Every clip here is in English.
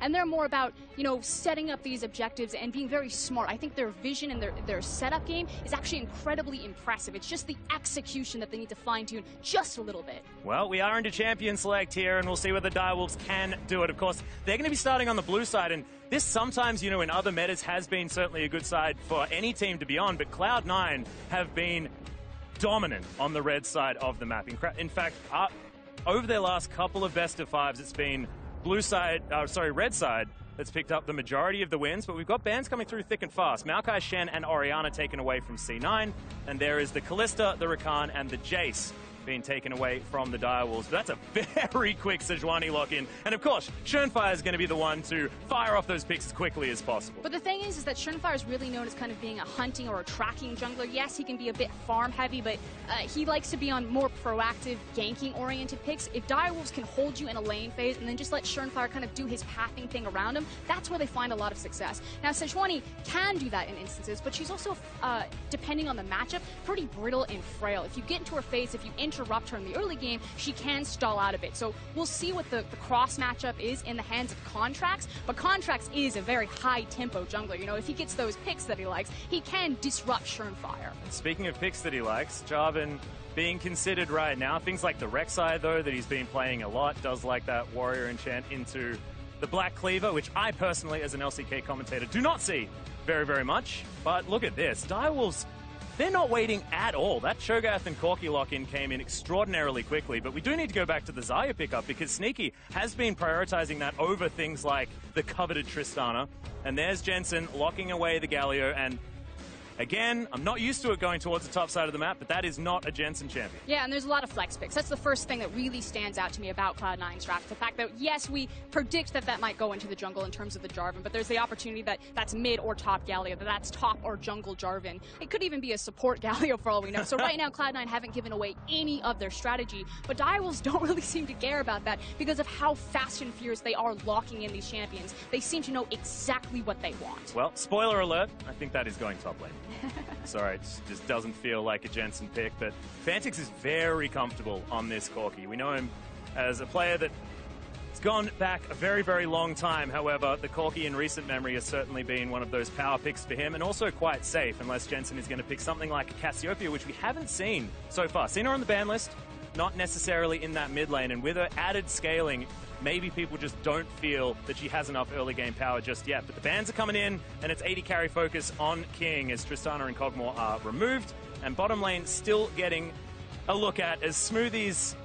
and they're more about, you know, setting up these objectives and being very smart. I think their vision and their setup game is actually incredibly impressive. It's just the execution that they need to fine-tune just a little bit. Well, we are into Champion Select here, and we'll see whether Direwolves can do it. Of course, they're going to be starting on the blue side, and this sometimes, you know, in other metas has been certainly a good side for any team to be on, but Cloud9 have been dominant on the red side of the map. In fact, over their last couple of best of fives, it's been red side that's picked up the majority of the wins, but we've got bans coming through thick and fast. Maokai, Shen, and Orianna taken away from C9, and there is the Kalista, the Rakan, and the Jace being taken away from the Direwolves. But that's a very quick Sejuani lock-in. And of course, Schönfire is going to be the one to fire off those picks as quickly as possible. But the thing is that Schönfire is really known as kind of being a hunting or a tracking jungler. Yes, he can be a bit farm-heavy, but he likes to be on more proactive, ganking-oriented picks. If Direwolves can hold you in a lane phase and then just let Schönfire kind of do his pathing thing around him, that's where they find a lot of success. Now, Sejuani can do that in instances, but she's also, depending on the matchup, pretty brittle and frail. If you get into her phase, if you interrupt her in the early game, she can stall out a bit. So we'll see what the cross matchup is in the hands of Contracts, but Contracts is a very high-tempo jungler. You know, if he gets those picks that he likes, he can disrupt Schönfire. Speaking of picks that he likes, Jarvan being considered right now. Things like the Rek'Sai, though, that he's been playing a lot, does like that Warrior Enchant into the Black Cleaver, which I personally, as an LCK commentator, do not see very, very much. But look at this. Direwolves, they're not waiting at all. That Cho'Gath and Corki lock-in came in extraordinarily quickly, but we do need to go back to the Xayah pickup because Sneaky has been prioritizing that over things like the coveted Tristana. And there's Jensen locking away the Galio, and again, I'm not used to it going towards the top side of the map, but that is not a Jensen champion. Yeah, and there's a lot of flex picks. That's the first thing that really stands out to me about Cloud9's draft. The fact that, yes, we predict that that might go into the jungle in terms of the Jarvan, but there's the opportunity that that's mid or top Galio, that that's top or jungle Jarvan. It could even be a support Galio for all we know. So right now, Cloud9 haven't given away any of their strategy, but Direwolves don't really seem to care about that because of how fast and furious they are locking in these champions. They seem to know exactly what they want. Well, spoiler alert, I think that is going top lane. Sorry, it just doesn't feel like a Jensen pick, but Fantix is very comfortable on this Corki. We know him as a player that has gone back a very, very long time. However, the Corki in recent memory has certainly been one of those power picks for him, and also quite safe, unless Jensen is going to pick something like a Cassiopeia, which we haven't seen so far. Seen her on the ban list, not necessarily in that mid lane, and with her added scaling, maybe people just don't feel that she has enough early game power just yet. But the bans are coming in, and it's 80 carry focus on King as Tristana and Kog'Maw are removed. And bottom lane still getting a look at as Smoothie's.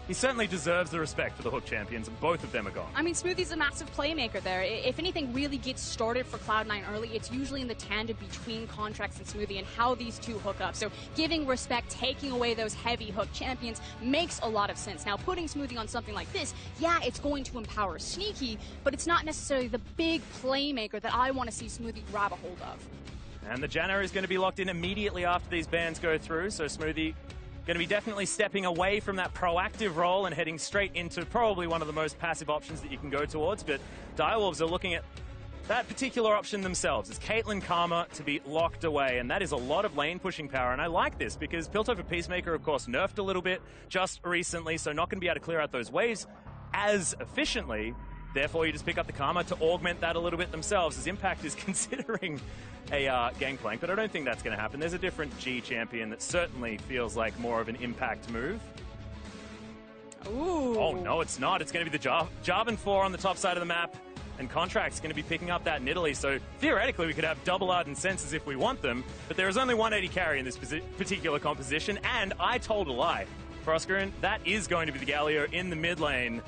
He certainly deserves the respect for the Hook champions, and both of them are gone. I mean, Smoothie's a massive playmaker there. If anything really gets started for Cloud9 early, it's usually in the tandem between Contracts and Smoothie and how these two hook up. So giving respect, taking away those heavy Hook champions makes a lot of sense. Now, putting Smoothie on something like this, yeah, it's going to empower Sneaky, but it's not necessarily the big playmaker that I want to see Smoothie grab a hold of. And the Janna is going to be locked in immediately after these bans go through, so Smoothie going to be definitely stepping away from that proactive role and heading straight into probably one of the most passive options that you can go towards. But Direwolves are looking at that particular option themselves. It's Caitlyn Karma to be locked away, and that is a lot of lane pushing power. And I like this because Piltover Peacemaker, of course, nerfed a little bit just recently, so not going to be able to clear out those waves as efficiently. Therefore, you just pick up the Karma to augment that a little bit themselves, as Impact is considering a Gangplank, but I don't think that's going to happen. There's a different G champion that certainly feels like more of an Impact move. Ooh. Oh, no, it's not. It's going to be the Jarvan 4 on the top side of the map, and Contract's going to be picking up that Nidalee, so theoretically we could have double Ardent Senses if we want them, but there is only 180 carry in this particular composition, and I told a lie. Froscarin, that is going to be the Galio in the mid lane.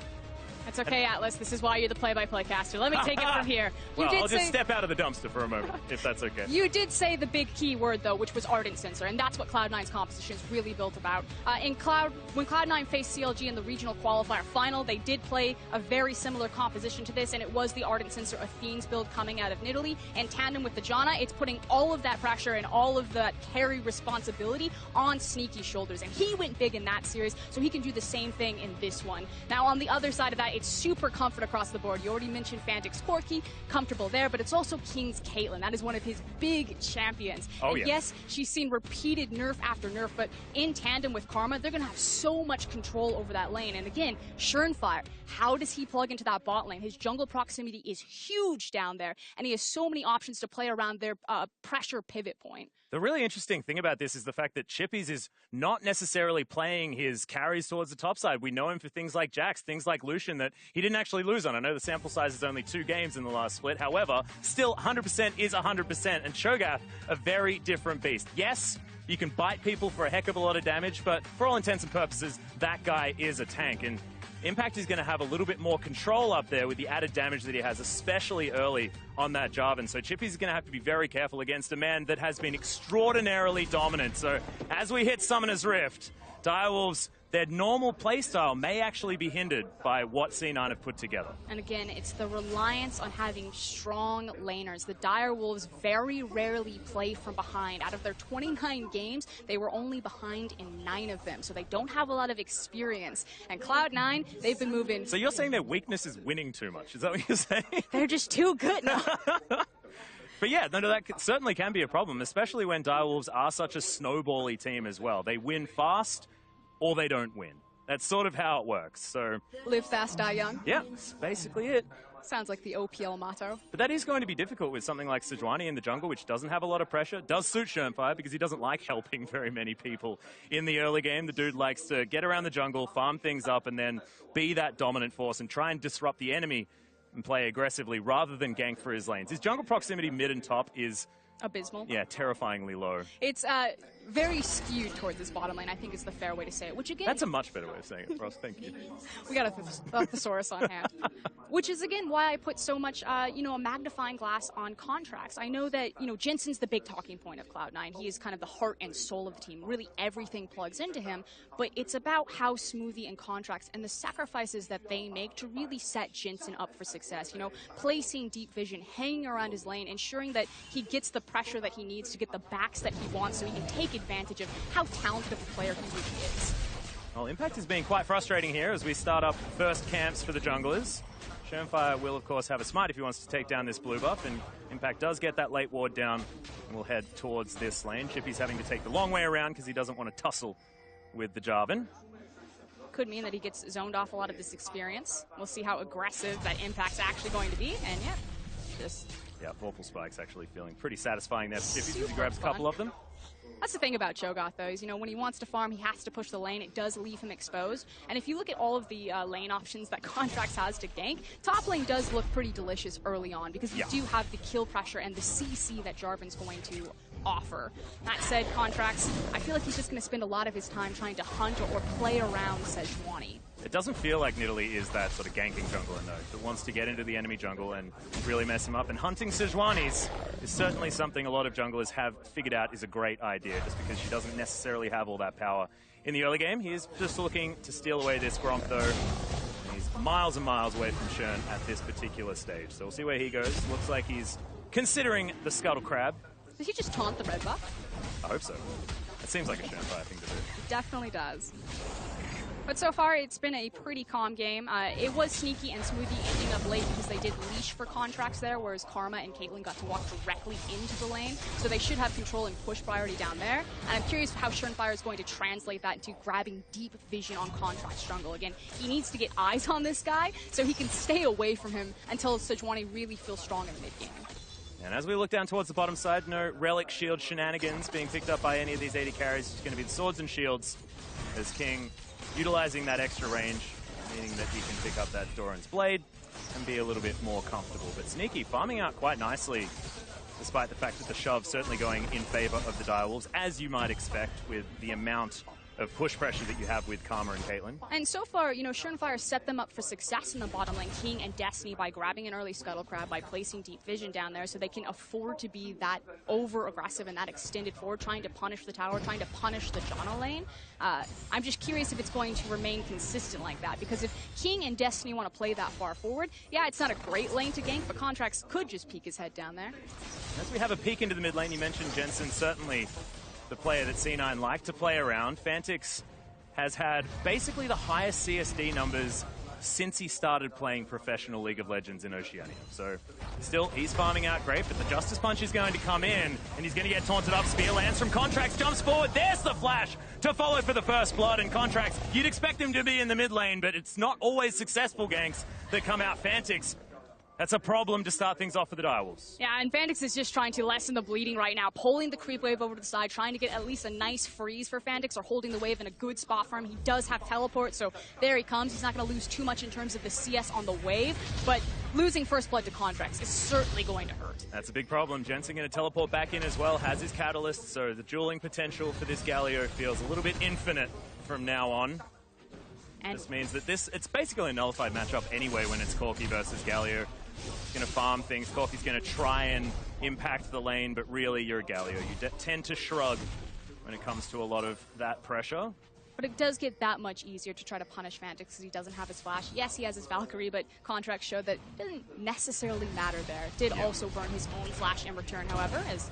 That's okay, Atlas. This is why you're the play-by-play caster. Let me take it from here. Well, I'll just step out of the dumpster for a moment, if that's okay. You did say the big key word, though, which was Ardent Sensor, and that's what Cloud9's composition is really built about. When Cloud9 faced CLG in the regional qualifier final, they did play a very similar composition to this, and it was the Ardent Sensor Athene's build coming out of Nidalee. In tandem with the Janna, it's putting all of that pressure and all of that carry responsibility on Sneaky's shoulders, and he went big in that series, so he can do the same thing in this one. Now, on the other side of that, it's super comfort across the board. You already mentioned Fantic's Corki, comfortable there, but it's also King's Caitlyn. That is one of his big champions. Oh, and yeah. yes, she's seen repeated nerf after nerf, but in tandem with Karma, they're going to have so much control over that lane. And again, Schernfire, how does he plug into that bot lane? His jungle proximity is huge down there, and he has so many options to play around their pressure pivot point. The really interesting thing about this is the fact that Chippies is not necessarily playing his carries towards the top side. We know him for things like Jax, things like Lucian that he didn't actually lose on. I know the sample size is only 2 games in the last split. However, still 100% is 100%. And Cho'Gath, a very different beast. Yes, you can bite people for a heck of a lot of damage, but for all intents and purposes, that guy is a tank. And Impact is going to have a little bit more control up there with the added damage that he has, especially early on that Jarvan. So Chippy's going to have to be very careful against a man that has been extraordinarily dominant. So as we hit Summoner's Rift, Direwolves, their normal playstyle may actually be hindered by what C9 have put together. And again, it's the reliance on having strong laners. The Direwolves very rarely play from behind. Out of their 29 games, they were only behind in 9 of them, so they don't have a lot of experience. And Cloud9, they've been moving. So you're saying their weakness is winning too much? Is that what you're saying? They're just too good now. But yeah, no, that certainly can be a problem, especially when Direwolves are such a snowbally team as well. They win fast, or they don't win. That's sort of how it works. So Live fast, die young. yeah, that's basically it. Sounds like the OPL motto. But that is going to be difficult with something like Sejuani in the jungle, which doesn't have a lot of pressure. Does suit Schernfire because he doesn't like helping very many people in the early game. The dude likes to get around the jungle, farm things up, and then be that dominant force and try and disrupt the enemy and play aggressively rather than gank for his lanes. His jungle proximity mid and top is abysmal. Yeah, terrifyingly low. It's very skewed towards this bottom lane, I think is the fair way to say it, which again... That's a much better way of saying it, Ross. Thank you. We got a thesaurus on hand. Which is, again, why I put so much, a magnifying glass on contracts. I know that, Jensen's the big talking point of Cloud9. He is kind of the heart and soul of the team. Really, everything plugs into him. But it's about how Smoothie and contracts and the sacrifices that they make to really set Jensen up for success. Placing deep vision, hanging around his lane, ensuring that he gets the pressure that he needs to get the backs that he wants so he can take advantage of how talented of a player he really is. Well, Impact is being quite frustrating here as we start up first camps for the junglers. Schernfire will, of course, have a smite if he wants to take down this blue buff, and Impact does get that late ward down and will head towards this lane. Chippy's having to take the long way around because he doesn't want to tussle with the Jarvan. Could mean that he gets zoned off a lot of this experience. We'll see how aggressive that Impact's actually going to be, and yeah, just... Yeah, Vorpal Spike's actually feeling pretty satisfying there for Chippy as he grabs a couple of them. That's the thing about Cho'Gath, though, is, when he wants to farm, he has to push the lane. It does leave him exposed. And if you look at all of the lane options that Contracts has to gank, top lane does look pretty delicious early on because you do have the kill pressure and the CC that Jarvan's going to offer. That said, Contracts, I feel like he's just going to spend a lot of his time trying to hunt or play around Sejuani. It doesn't feel like Nidalee is that sort of ganking jungler, though, that wants to get into the enemy jungle and really mess him up. And hunting Sejuani's is certainly something a lot of junglers have figured out is a great idea, just because she doesn't necessarily have all that power in the early game. He is just looking to steal away this Gromp, though. And he's miles and miles away from Schern at this particular stage. So we'll see where he goes. Looks like he's considering the Scuttle Crab. Did he just taunt the red buff? I hope so. It seems like a Schernfire thing to do. It definitely does. But so far, it's been a pretty calm game. It was sneaky and Smoothie ending up late because they did leash for contracts there, whereas Karma and Caitlyn got to walk directly into the lane. So they should have control and push priority down there. And I'm curious how Schernfire is going to translate that into grabbing deep vision on Contract's jungle. Again, he needs to get eyes on this guy so he can stay away from him until Sejuani really feels strong in the mid-game. And as we look down towards the bottom side, no Relic Shield shenanigans being picked up by any of these AD carries. It's going to be the swords and shields as King utilizing that extra range, meaning that he can pick up that Doran's Blade and be a little bit more comfortable. But Sneaky farming out quite nicely, despite the fact that the shove's certainly going in favor of the Direwolves, as you might expect with the amount of push pressure that you have with Karma and Caitlyn. And so far, Schernfire set them up for success in the bottom lane, King and Destiny, by grabbing an early Scuttle Crab, by placing deep vision down there so they can afford to be that over-aggressive and that extended forward, trying to punish the tower, trying to punish the Janna lane. I'm just curious if it's going to remain consistent like that, because if King and Destiny want to play that far forward, yeah, it's not a great lane to gank, but Contracts could just peek his head down there. As we have a peek into the mid lane, you mentioned Jensen, certainly the player that C9 like to play around. Fantix has had basically the highest CSD numbers since he started playing professional League of Legends in Oceania. So still, he's farming out great, but the Justice Punch is going to come in, and he's going to get taunted up. Spear lands from Contracts, jumps forward. There's the flash to follow for the first blood. And Contracts, you'd expect him to be in the mid lane, but it's not always successful ganks that come out. Fantix, that's a problem to start things off for the Direwolves. Yeah, and Fantix is just trying to lessen the bleeding right now, pulling the creep wave over to the side, trying to get at least a nice freeze for Fantix, or holding the wave in a good spot for him. He does have teleport, so there he comes. He's not going to lose too much in terms of the CS on the wave, but losing first blood to Contracts is certainly going to hurt. That's a big problem. Jensen going to teleport back in as well, has his Catalyst, so the dueling potential for this Galio feels a little bit infinite from now on. And this means that it's basically a nullified matchup anyway when it's Corki versus Galio. He's going to farm things. Corki's going to try and impact the lane, but really you're a Galio. You tend to shrug when it comes to a lot of that pressure. But it does get that much easier to try to punish Fantix because he doesn't have his flash. Yes, he has his Valkyrie, but Contracts showed that it doesn't necessarily matter there. Did also burn his own flash in return, however, as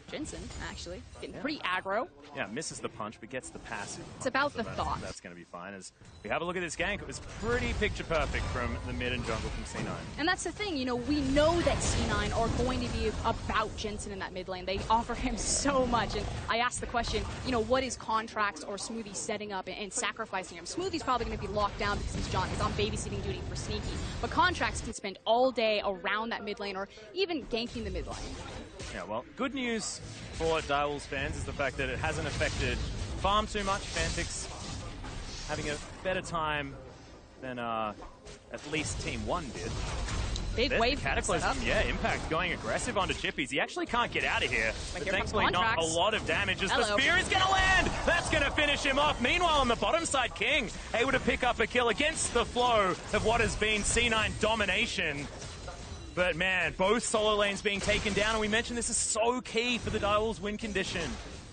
Jensen, actually, getting pretty aggro. Yeah, misses the punch, but gets the passive. It's about the thought. That's going to be fine. As we have a look at this gank, it was pretty picture perfect from the mid and jungle from C9. And that's the thing, you know, we know that C9 are going to be about Jensen in that mid lane. They offer him so much. And I asked the question, you know, what is Contracts or Smoothie setting up and sacrificing him? Smoothie's probably going to be locked down because he's John. He's on babysitting duty for Sneaky. But Contracts can spend all day around that mid lane or even ganking the mid lane. Yeah, well, good news for Direwolves fans is the fact that it hasn't affected farm too much. Fantix having a better time than at least Team 1 did. Big wave Cataclysm, yeah, Impact going aggressive onto Chippies. He actually can't get out of here. But thankfully not a lot of damage as the spear is going to land. That's going to finish him off. Meanwhile, on the bottom side, King able to pick up a kill against the flow of what has been C9 domination. But man, both solo lanes being taken down, and we mentioned this is so key for the Direwolves win condition.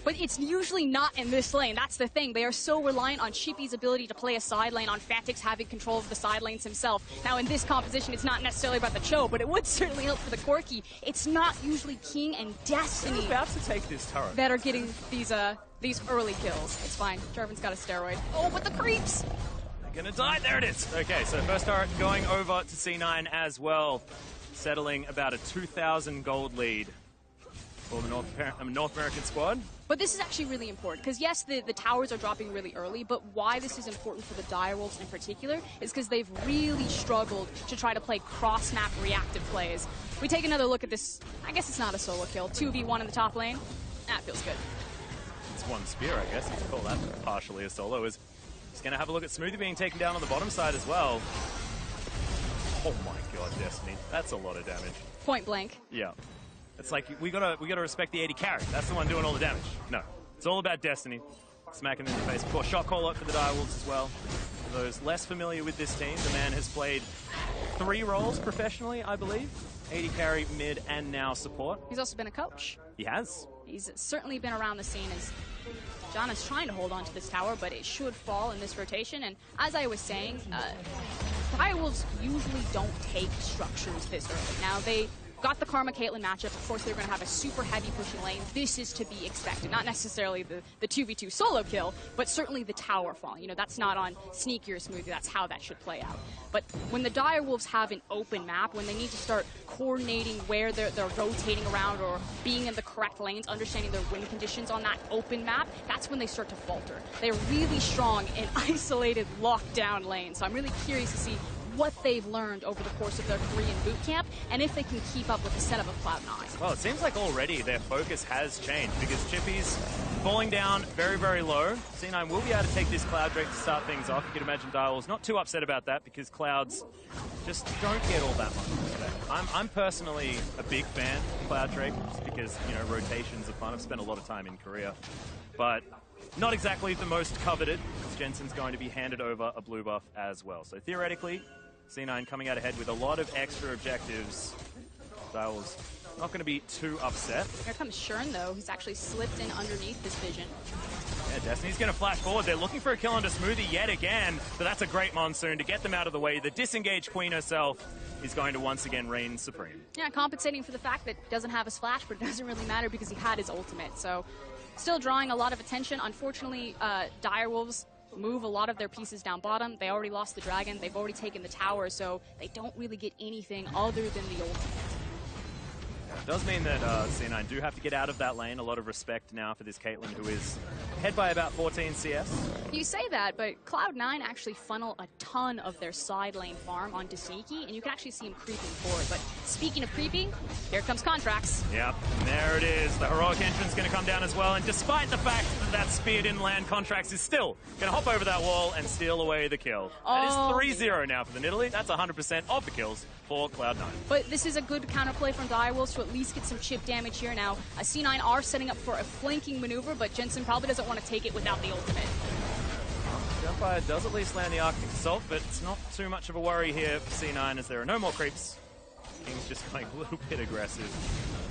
But it's usually not in this lane. That's the thing. They are so reliant on Chippy's ability to play a side lane, on Fantix having control of the side lanes himself. Now, in this composition, it's not necessarily about the Cho, but it would certainly help for the Corki. It's not usually King and Destiny about to take this turret that are getting these early kills. It's fine. Jarvan's got a steroid. Oh, but the creeps! They're gonna die. There it is. Okay, so first turret going over to C9 as well. Settling about a 2,000 gold lead for the North American squad. But this is actually really important, because yes, the towers are dropping really early, but why this is important for the Direwolves in particular is because they've really struggled to try to play cross-map reactive plays. We take another look at this. I guess it's not a solo kill. 2v1 in the top lane. That feels good. It's one spear, I guess. You can call that partially a solo. Is just going to have a look at Smoothie being taken down on the bottom side as well. Oh my god, Destiny. That's a lot of damage. Point blank. Yeah. It's like, we gotta respect the AD carry. That's the one doing all the damage. No. It's all about Destiny. Smacking them in the face. Of course, shot call out for the Direwolves as well. For those less familiar with this team, the man has played 3 roles professionally, I believe. AD carry, mid, and now support. He's also been a coach. He has. He's certainly been around the scene as John is trying to hold on to this tower, but it should fall in this rotation. And as I was saying, Direwolves usually don't take structures this early. Now, they got the Karma Caitlyn matchup. Of course, they're going to have a super heavy pushing lane. This is to be expected. Not necessarily the 2v2 solo kill, but certainly the tower fall. You know, that's not on Sneaky or Smoothie. That's how that should play out. But when the Direwolves have an open map, when they need to start coordinating where they're rotating around or being in the correct lanes, understanding their win conditions on that open map, that's when they start to falter. They're really strong in isolated, lockdown lanes. So I'm really curious to see what they've learned over the course of their Korean boot camp, and if they can keep up with the setup of Cloud9. Well, it seems like already their focus has changed, because Chippy's falling down very, very low. C9 will be able to take this Cloud Drake to start things off. You can imagine Direwolves not too upset about that, because Clouds just don't get all that much respect. I'm personally a big fan of Cloud Drake, just because, you know, rotations are fun. I've spent a lot of time in Korea, but not exactly the most coveted, because Jensen's going to be handed over a blue buff as well. So theoretically, C9 coming out ahead with a lot of extra objectives. Direwolves not going to be too upset. Here comes Shern, though. He's actually slipped in underneath this vision. Yeah, Destiny's going to flash forward. They're looking for a kill onto Smoothie yet again, but that's a great Monsoon to get them out of the way. The disengaged Queen herself is going to once again reign supreme. Yeah, compensating for the fact that he doesn't have his flash, but it doesn't really matter because he had his ultimate. So still drawing a lot of attention. Unfortunately, Direwolves move a lot of their pieces down bottom. They already lost the dragon. They've already taken the tower, so they don't really get anything other than the ultimate. It does mean that C9 do have to get out of that lane. A lot of respect now for this Caitlyn, who is ahead by about 14 CS. You say that, but Cloud9 actually funnel a ton of their side lane farm onto Sneaky, and you can actually see him creeping forward. But speaking of creeping, here comes Contracts. Yep, and there it is. The heroic entrance going to come down as well, and despite the fact that that spear didn't land, Contracts is still going to hop over that wall and steal away the kill. That is 3-0 now for the Nidalee. That's 100% of the kills for Cloud9. But this is a good counterplay from Direwolves to at least get some chip damage here now. C9 are setting up for a flanking maneuver, but Jensen probably doesn't want to take it without the ultimate. Qualifier does at least land the Arctic Assault, but it's not too much of a worry here for C9 as there are no more creeps. King's just going a little bit aggressive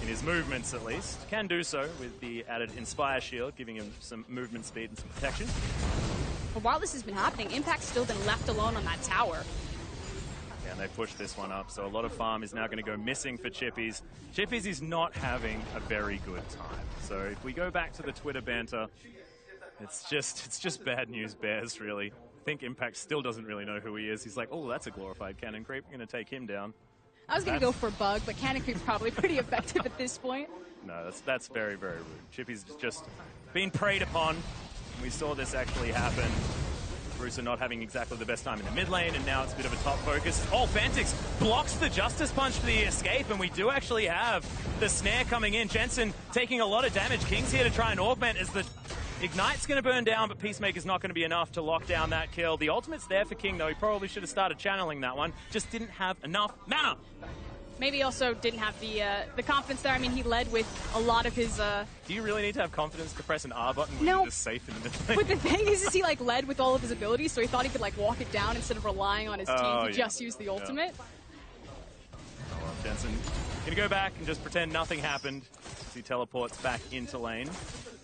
in his movements at least. Can do so with the added Inspire Shield, giving him some movement speed and some protection. But while this has been happening, Impact's still been left alone on that tower. Yeah, and they pushed this one up, so a lot of farm is now going to go missing for Chippies. Chippies is not having a very good time. So if we go back to the Twitter banter, it's just bad news bears, really. I think Impact still doesn't really know who he is. He's like, oh, that's a glorified cannon creep. I'm going to take him down. I was going to go for Bug, but cannon creep's probably pretty effective at this point. No, that's very, very rude. Chippy's just been preyed upon. We saw this actually happen. Bruiser not having exactly the best time in the mid lane, and now it's a bit of a top focus. Oh, Fantix blocks the Justice Punch for the escape, and we do actually have the snare coming in. Jensen taking a lot of damage. King's here to try and augment as the Ignite's going to burn down, but Peacemaker's not going to be enough to lock down that kill. The ultimate's there for King, though. He probably should have started channeling that one. Just didn't have enough mana. Maybe he also didn't have the confidence there. I mean, he led with a lot of his... Do you really need to have confidence to press an R button when no. you're just safe in the middle? But the thing is he like led with all of his abilities, so he thought he could like walk it down instead of relying on his team. He just used the ultimate. Oh, well, Jensen going to go back and just pretend nothing happened as he teleports back into lane.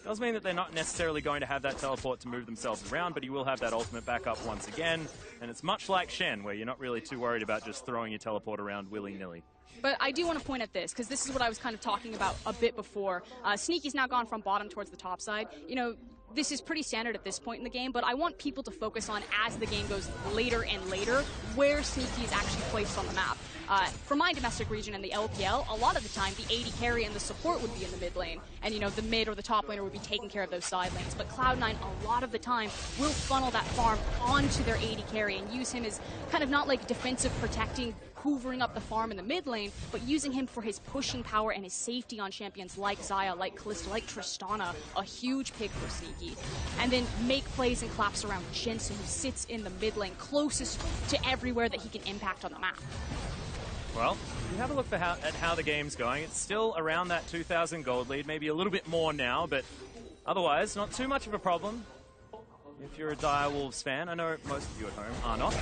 Does mean that they're not necessarily going to have that teleport to move themselves around, but he will have that ultimate back up once again. And it's much like Shen, where you're not really too worried about just throwing your teleport around willy-nilly. But I do want to point at this, because this is what I was kind of talking about a bit before. Sneaky's now gone from bottom towards the top side. You know, this is pretty standard at this point in the game, but I want people to focus on, as the game goes later and later, where Sneaky is actually placed on the map. For my domestic region in the LPL, a lot of the time the AD carry and the support would be in the mid lane, and you know the mid or the top laner would be taking care of those side lanes. But Cloud9 a lot of the time will funnel that farm onto their AD carry and use him as kind of not like defensive protecting, hoovering up the farm in the mid lane, but using him for his pushing power and his safety on champions like Xayah, like Kalista, like Tristana, a huge pick for Sneaky. And then make plays and claps around Jensen, who sits in the mid lane closest to everywhere that he can impact on the map. Well, you have a look at how the game's going. It's still around that 2,000 gold lead, maybe a little bit more now, but otherwise, not too much of a problem. If you're a Direwolves fan, I know most of you at home are not.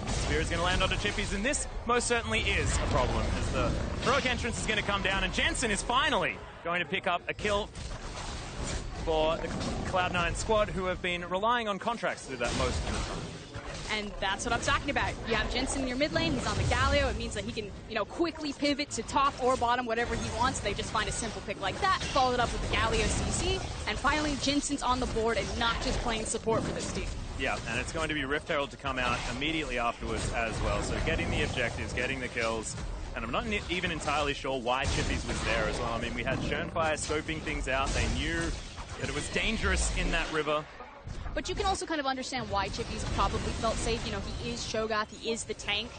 Spear is going to land onto Chippies, and this most certainly is a problem, as the heroic entrance is going to come down, and Jensen is finally going to pick up a kill for the Cloud9 squad, who have been relying on Contracts to do that most of the time. And that's what I'm talking about. You have Jensen in your mid lane, he's on the Galio. It means that he can, you know, quickly pivot to top or bottom, whatever he wants. They just find a simple pick like that, followed up with the Galio CC, and finally Jensen's on the board and not just playing support for this team. Yeah, and it's going to be Rift Herald to come out immediately afterwards as well. So getting the objectives, getting the kills, and I'm not even entirely sure why Chippies was there as well. I mean, we had Schönfire scoping things out. They knew that it was dangerous in that river. But you can also kind of understand why Chippies probably felt safe. You know, he is Shogath, he is the tank.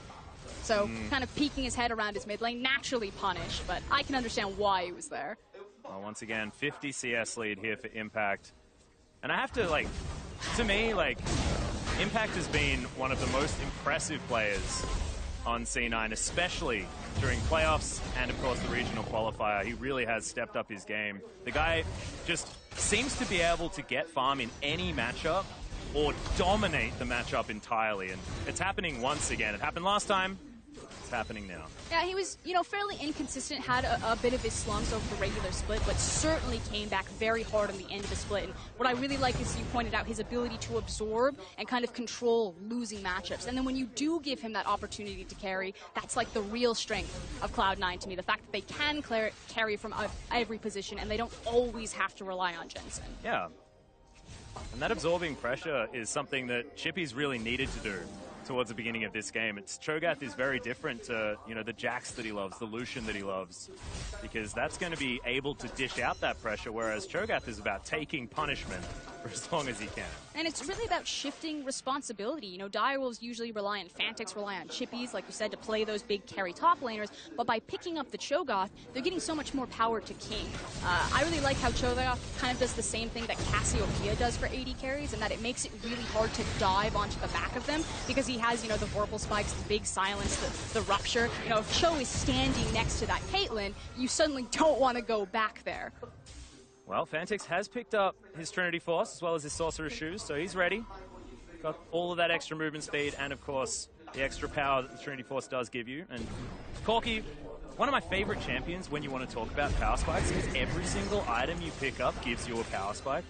So kind of peeking his head around his mid lane, naturally punished, but I can understand why he was there. Well, once again, 50 CS lead here for Impact. And I have to, like, to me, like, Impact has been one of the most impressive players on C9, especially during playoffs and, of course, the regional qualifier. He really has stepped up his game. The guy just seems to be able to get farm in any matchup or dominate the matchup entirely. And it's happening once again. It happened last time. It's happening now. Yeah, he was, you know, fairly inconsistent, had a bit of his slumps over the regular split, but certainly came back very hard on the end of the split. And what I really like is, you pointed out, his ability to absorb and kind of control losing matchups. And then when you do give him that opportunity to carry, that's like the real strength of Cloud9 to me. The fact that they can carry from every position and they don't always have to rely on Jensen. Yeah. And that absorbing pressure is something that Chippy's really needed to do towards the beginning of this game. Cho'Gath is very different to, you know, the Jax that he loves, the Lucian that he loves, because that's going to be able to dish out that pressure, whereas Cho'Gath is about taking punishment for as long as he can. And it's really about shifting responsibility. You know, Direwolves usually rely on Fantix, rely on Chippies, like you said, to play those big carry top laners, but by picking up the Cho'Gath, they're getting so much more power to King. I really like how Cho'Gath kind of does the same thing that Cassiopeia does for AD carries, and that it makes it really hard to dive onto the back of them, because he has, you know, the Vorpal Spikes, the big silence, the Rupture. You know, if Cho is standing next to that Caitlyn, you suddenly don't want to go back there. Well, Fantix has picked up his Trinity Force as well as his Sorcerer's Shoes, so he's ready. Got all of that extra movement speed and, of course, the extra power that the Trinity Force does give you. And Corki, one of my favorite champions when you want to talk about power spikes, is every single item you pick up gives you a power spike.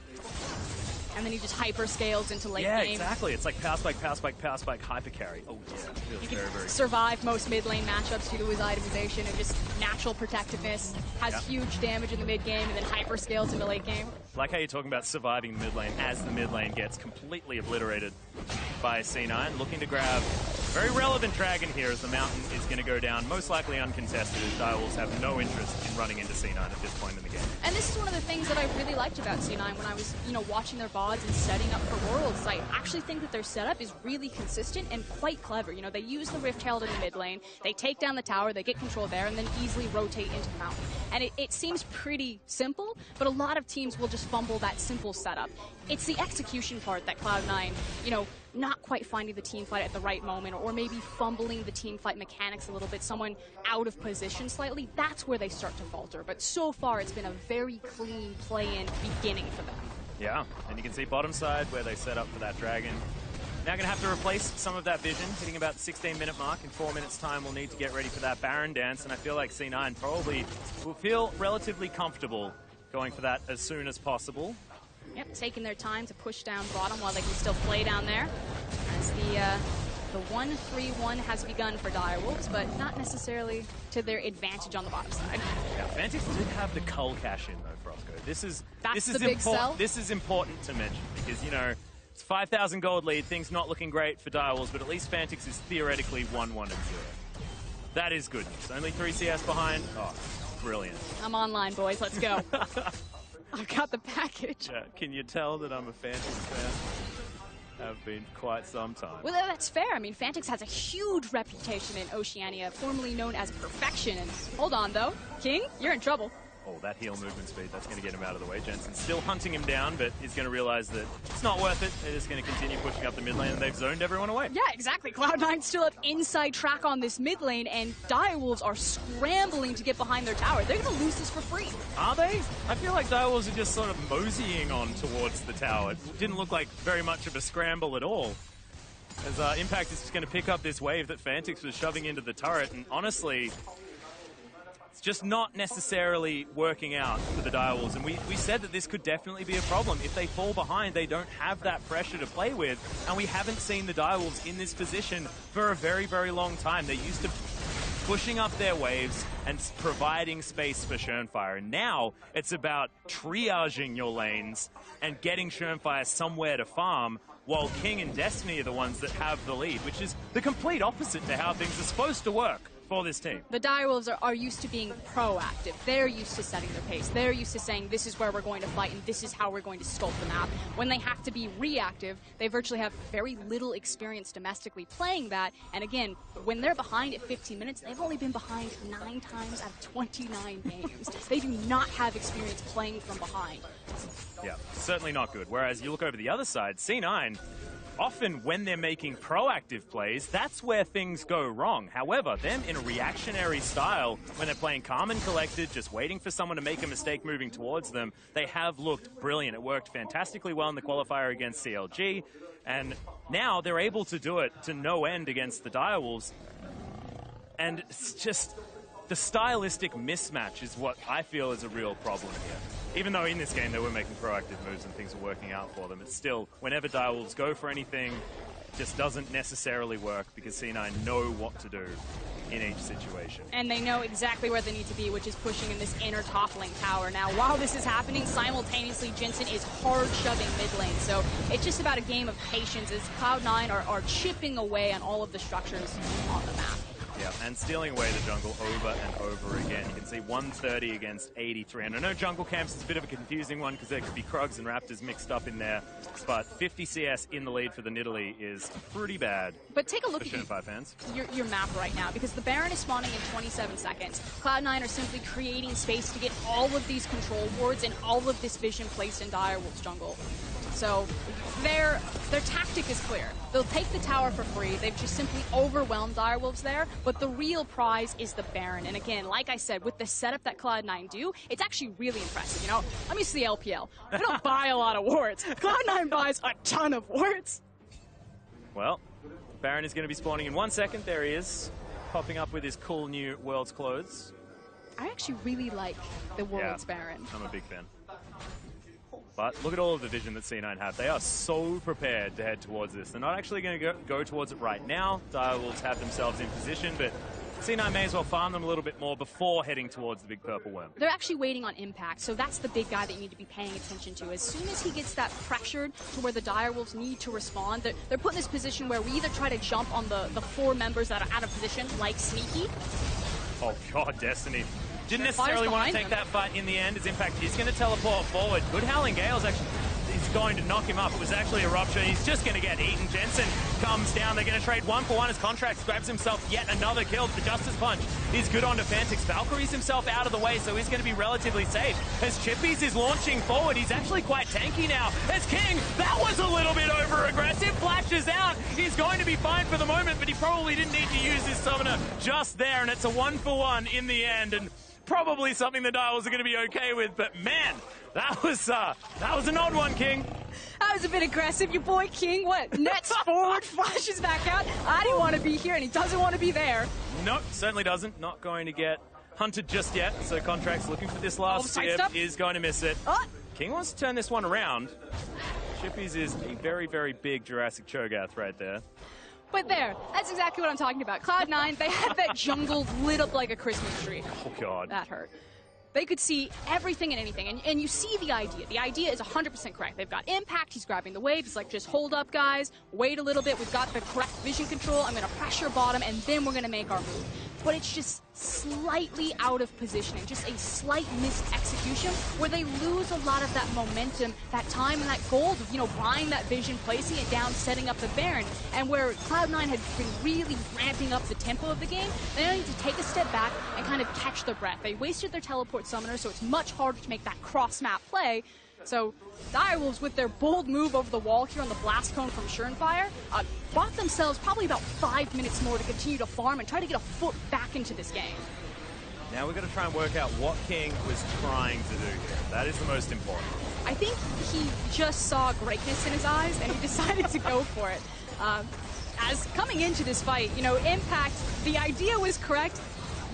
And then he just hyper scales into late game. Yeah, exactly. It's like power spike, power spike, power spike, hyper carry. Oh yeah, feels he very, very survive most mid lane matchups due to his itemization and just natural protectiveness. Has huge damage in the mid game and then hyper scales into late game. Like how you're talking about surviving the mid lane as the mid lane gets completely obliterated by C9. Looking to grab a very relevant dragon here as the mountain is going to go down, most likely uncontested, as Direwolves have no interest in running into C9 at this point in the game. And this is one of the things that I really liked about C9 when I was, you know, watching their VODs and setting up for Worlds. I actually think that their setup is really consistent and quite clever. You know, they use the Rift Herald in the mid lane, they take down the tower, they get control there, and then easily rotate into the mountain. And it seems pretty simple, but a lot of teams will just fumble that simple setup. It's the execution part that Cloud9, you know, not quite finding the team fight at the right moment, or maybe fumbling the team fight mechanics a little bit, someone out of position slightly, that's where they start to falter. But so far, it's been a very clean play-in beginning for them. Yeah, and you can see bottom side where they set up for that dragon. Now going to have to replace some of that vision, hitting about the 16-minute mark. In 4 minutes' time, we'll need to get ready for that Baron dance, and I feel like C9 probably will feel relatively comfortable going for that as soon as possible. Yep, taking their time to push down bottom while they can still play down there. As the 1-3-1 has begun for Direwolves, but not necessarily to their advantage on the bottom side. Yeah, Fantix did have the Cull cash in though, Frosco. This is the big sell. This is important to mention because, you know, it's 5,000 gold lead, things not looking great for Direwolves, but at least Fantix is theoretically 1-1-0. That is good news. Only 3 CS behind. Oh, brilliant. I'm online, boys. Let's go. I've got the package. Yeah, can you tell that I'm a Fantix fan? Have been quite some time. Well, that's fair. I mean, Fantix has a huge reputation in Oceania, formerly known as Perfection. And hold on, though. King, you're in trouble. Oh, that heal movement speed, that's going to get him out of the way. Jensen's still hunting him down, but he's going to realize that it's not worth it. They're just going to continue pushing up the mid lane, and they've zoned everyone away. Yeah, exactly. Cloud9 still have inside track on this mid lane, and Direwolves are scrambling to get behind their tower. They're going to lose this for free. Are they? I feel like Direwolves are just sort of moseying on towards the tower. It didn't look like very much of a scramble at all. As Impact is just going to pick up this wave that Fantix was shoving into the turret, and honestly, it's just not necessarily working out for the Direwolves. And we said that this could definitely be a problem. If they fall behind, they don't have that pressure to play with. And we haven't seen the Direwolves in this position for a very, very long time. They're used to pushing up their waves and providing space for Schönfire. And now it's about triaging your lanes and getting Schönfire somewhere to farm, while King and Destiny are the ones that have the lead, which is the complete opposite to how things are supposed to work for this team. The Direwolves are used to being proactive. They're used to setting their pace. They're used to saying, this is where we're going to fight and this is how we're going to sculpt the map. When they have to be reactive, they virtually have very little experience domestically playing that. And again, when they're behind at 15 minutes, they've only been behind 9 times out of 29 games. They do not have experience playing from behind. Yeah, certainly not good. Whereas you look over the other side, C9, often when they're making proactive plays, that's where things go wrong. However, them in a reactionary style, when they're playing calm and collected, just waiting for someone to make a mistake moving towards them, they have looked brilliant. It worked fantastically well in the qualifier against CLG, and now they're able to do it to no end against the Direwolves. And it's just the stylistic mismatch is what I feel is a real problem here. Even though in this game they were making proactive moves and things were working out for them, it's still, whenever Direwolves go for anything, it just doesn't necessarily work because C9 know what to do in each situation. And they know exactly where they need to be, which is pushing in this inner top lane tower. Now, while this is happening, simultaneously, Jensen is hard shoving mid lane. So it's just about a game of patience as Cloud9 are chipping away on all of the structures on the map. Yeah, and stealing away the jungle over and over again. You can see 130 against 83. And I know jungle camps is a bit of a confusing one because there could be Krugs and Raptors mixed up in there. But 50 CS in the lead for the Nidalee is pretty bad. But take a look at fans. Your map right now, because the Baron is spawning in 27 seconds. Cloud9 are simply creating space to get all of these control wards and all of this vision placed in Direwolf's jungle. So their tactic is clear. They'll take the tower for free. They've just simply overwhelmed Direwolves there. But the real prize is the Baron. And again, like I said, with the setup that Cloud9 do, it's actually really impressive. You know, let me see LPL. I don't buy a lot of wards. Cloud9 buys a ton of wards. Well, Baron is going to be spawning in 1 second. There he is, popping up with his cool new World's clothes. I actually really like the World's Baron. I'm a big fan. But look at all of the vision that C9 have. They are so prepared to head towards this. They're not actually going to go towards it right now. Direwolves have themselves in position, but C9 may as well farm them a little bit more before heading towards the big purple worm. They're actually waiting on impact, so that's the big guy that you need to be paying attention to. As soon as he gets that pressured to where the Direwolves need to respond, they're put in this position where we either try to jump on the 4 members that are out of position, like Sneaky. Oh god, Destiny. Didn't necessarily want to take that fight in the end. His impact is going to teleport forward. Good Howling Gale's actually is going to knock him up. It was actually a rupture. He's just going to get eaten. Jensen comes down. They're going to trade 1-for-1 as Contracts grabs himself yet another kill. The Justice Punch is good onto Fantix. Valkyrie's himself out of the way, so he's going to be relatively safe. As Chippies is launching forward, he's actually quite tanky now. As King, that was a little bit over-aggressive. Flashes out. He's going to be fine for the moment, but he probably didn't need to use his summoner just there, and it's a 1-for-1 in the end. And probably something the Dials are going to be okay with, but man, that was an odd one, King. That was a bit aggressive. Your boy King, what, nets forward, flashes back out. I didn't want to be here, and he doesn't want to be there. Nope, certainly doesn't. Not going to get hunted just yet, so Contracts looking for this last tip is going to miss it. King wants to turn this one around. Chippies is a very, very big Jurassic Cho'Gath right there. But there, that's exactly what I'm talking about. Cloud9, they had that jungle lit up like a Christmas tree. Oh, God. That hurt. They could see everything and anything, and you see the idea. The idea is 100% correct. They've got impact, he's grabbing the wave, he's like, just hold up, guys, wait a little bit, we've got the correct vision control, I'm gonna pressure bottom, and then we're gonna make our move. But it's just slightly out of positioning, just a slight missed execution where they lose a lot of that momentum, that time and that gold of, you know, buying that vision, placing it down, setting up the Baron. And where Cloud9 had been really ramping up the tempo of the game, they now need to take a step back and kind of catch their breath. They wasted their teleport summoner, so it's much harder to make that cross-map play. So Direwolves, with their bold move over the wall here on the blast cone from Surenfire, bought themselves probably about 5 minutes more to continue to farm and try to get a foot back into this game. Now we've got to try and work out what King was trying to do here. That is the most important. I think he just saw greatness in his eyes and he decided to go for it. As coming into this fight, you know, impact, the idea was correct.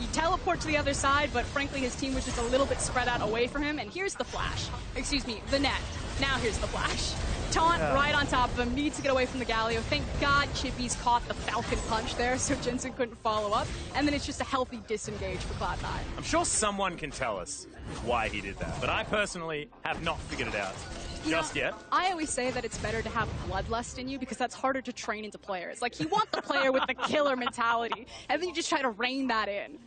You teleport to the other side, but frankly his team was just a little bit spread out away from him, and here's the flash. Excuse me, the net. Now here's the flash. Taunt right on top of him, needs to get away from the Galio. Thank God Chippies caught the Falcon Punch there, so Jensen couldn't follow up, and then it's just a healthy disengage for Cloud9. I'm sure someone can tell us why he did that, but I personally have not figured it out just yet. I always say that it's better to have bloodlust in you because that's harder to train into players. Like, you want the player with the killer mentality, and then you just try to rein that in.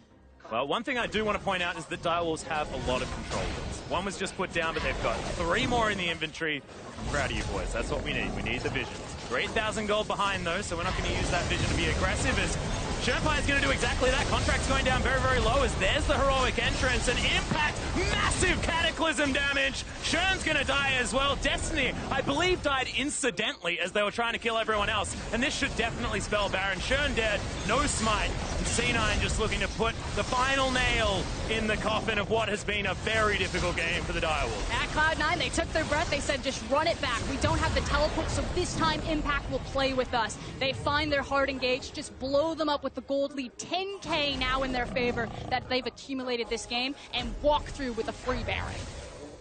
Well, one thing I do want to point out is that Direwolves have a lot of control wards. One was just put down, but they've got 3 more in the inventory. I'm proud of you boys. That's what we need. We need the vision. 3,000 gold behind those, so we're not going to use that vision to be aggressive as Surenfire is going to do exactly that. Contract's going down very, very low as there's the heroic entrance and impact. Massive cataclysm damage. Shern's going to die as well. Destiny, I believe, died incidentally as they were trying to kill everyone else. And this should definitely spell Baron. Shern dead, no smite. And C9 just looking to put the final nail in the coffin of what has been a very difficult game for the Direwolves. At Cloud9, they took their breath. They said, just run it back. We don't have the teleport, so this time Impact will play with us. They find their hard engage, just blow them up with the gold lead. 10K now in their favor that they've accumulated this game, and walk through with a free Baron.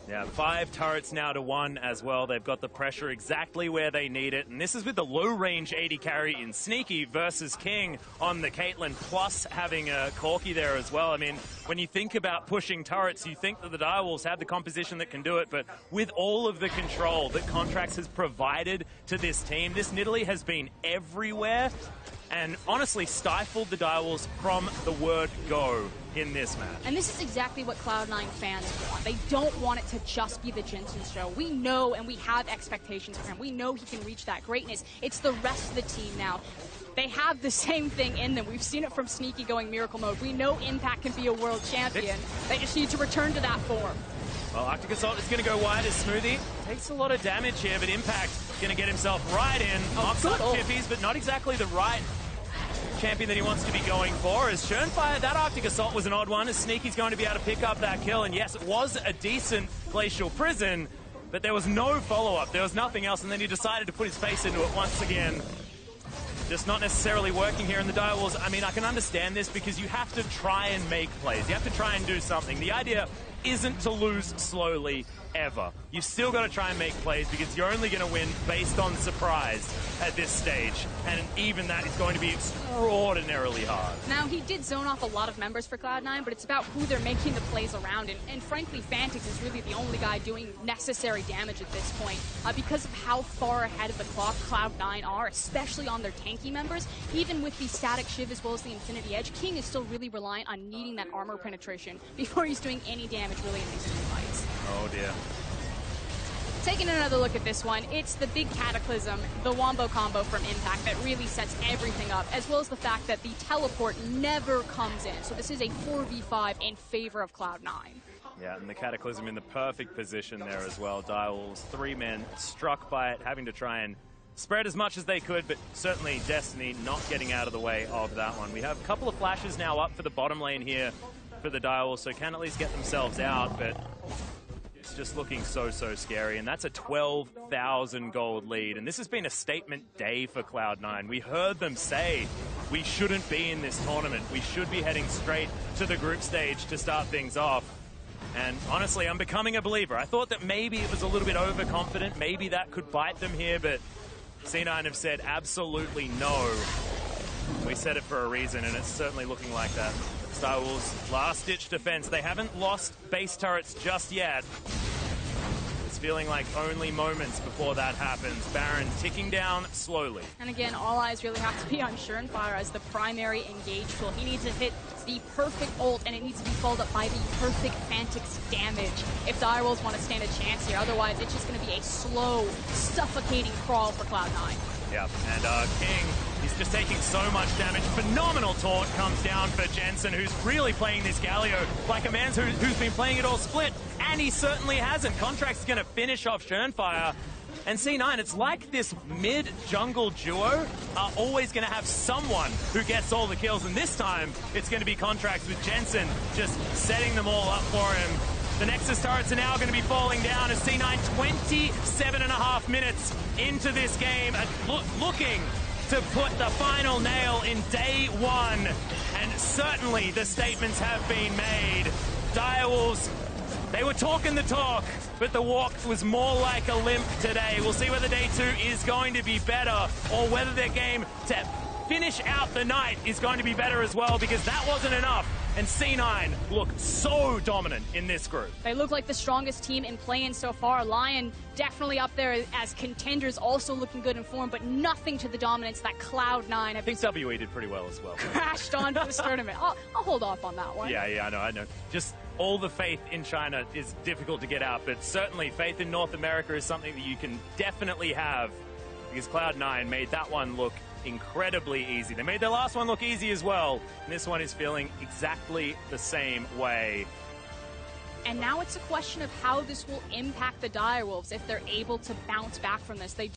Yeah, 5 turrets now to 1 as well. They've got the pressure exactly where they need it. And this is with the low-range AD carry in Sneaky versus King on the Caitlyn, plus having a Corki there as well. I mean, when you think about pushing turrets, you think that the Direwolves have the composition that can do it. But with all of the control that Contracts has provided to this team, this Nidalee has been everywhere and honestly stifled the Direwolves from the word go in this match. And this is exactly what Cloud9 fans want. They don't want it to just be the Jensen show. We know and we have expectations for him. We know he can reach that greatness. It's the rest of the team now. They have the same thing in them. We've seen it from Sneaky going Miracle Mode. We know Impact can be a world champion. They just need to return to that form. Well, Arctic Assault is going to go wide as Smoothie takes a lot of damage here, but Impact going to get himself right in. Knocks up Chippies, but not exactly the right champion that he wants to be going for. As Schönfire, that Arctic Assault was an odd one, as Sneaky's going to be able to pick up that kill. And yes, it was a decent Glacial Prison, but there was no follow-up. There was nothing else, and then he decided to put his face into it once again. Just not necessarily working here in the Direwolves. I mean, I can understand this because you have to try and make plays. You have to try and do something. The idea isn't to lose slowly, ever. You've still got to try and make plays because you're only going to win based on surprise at this stage. And even that is going to be extraordinarily hard. Now, he did zone off a lot of members for Cloud9, but it's about who they're making the plays around. And frankly, Fantix is really the only guy doing necessary damage at this point. Because of how far ahead of the clock Cloud9 are, especially on their tanky members, even with the static Shiv as well as the Infinity Edge, King is still really reliant on needing that armor penetration before he's doing any damage really in these two fights. Oh dear. Taking another look at this one, it's the big Cataclysm, the Wombo combo from Impact that really sets everything up, as well as the fact that the teleport never comes in. So this is a 4v5 in favor of Cloud9. Yeah, and the Cataclysm in the perfect position there as well. Direwolves, 3 men struck by it, having to try and spread as much as they could, but certainly Destiny not getting out of the way of that one. We have a couple of flashes now up for the bottom lane here for the Direwolves, so can at least get themselves out, but it's just looking so scary. And that's a 12,000 gold lead, and this has been a statement day for Cloud9. We heard them say we shouldn't be in this tournament. We should be heading straight to the group stage to start things off. And honestly, I'm becoming a believer. I thought that maybe it was a little bit overconfident. Maybe that could bite them here, but C9 have said absolutely no. We said it for a reason, and it's certainly looking like that. Direwolves' last-ditch defense. They haven't lost base turrets just yet. It's feeling like only moments before that happens. Baron ticking down slowly. And again, all eyes really have to be on Schönfire as the primary engage tool. He needs to hit the perfect ult, and it needs to be followed up by the perfect Fantix damage if Direwolves want to stand a chance here. Otherwise, it's just going to be a slow, suffocating crawl for Cloud9. Yeah, and King, he's just taking so much damage. Phenomenal taunt comes down for Jensen, who's really playing this Galio like a man who's been playing it all split, and he certainly hasn't. Contract's going to finish off Schönfire. And C9, it's like this mid-jungle duo are always going to have someone who gets all the kills, and this time it's going to be Contracts with Jensen just setting them all up for him. The Nexus turrets are now going to be falling down as C9 27.5 minutes into this game, looking to put the final nail in day one. And certainly the statements have been made. Direwolves, they were talking the talk, but the walk was more like a limp today. We'll see whether day 2 is going to be better, or whether their game to finish out the night is going to be better as well, because that wasn't enough. And C9 looked so dominant in this group. They look like the strongest team in play-in so far. Lion definitely up there as contenders, also looking good in form, but nothing to the dominance that Cloud9 have. I think WE did pretty well as well. Crashed on for this tournament. I'll hold off on that one. Yeah, I know. Just all the faith in China is difficult to get out, but certainly faith in North America is something that you can definitely have, because Cloud9 made that one look incredibly easy. They made their last one look easy as well, and this one is feeling exactly the same way. And now it's a question of how this will impact the Direwolves if they're able to bounce back from this. They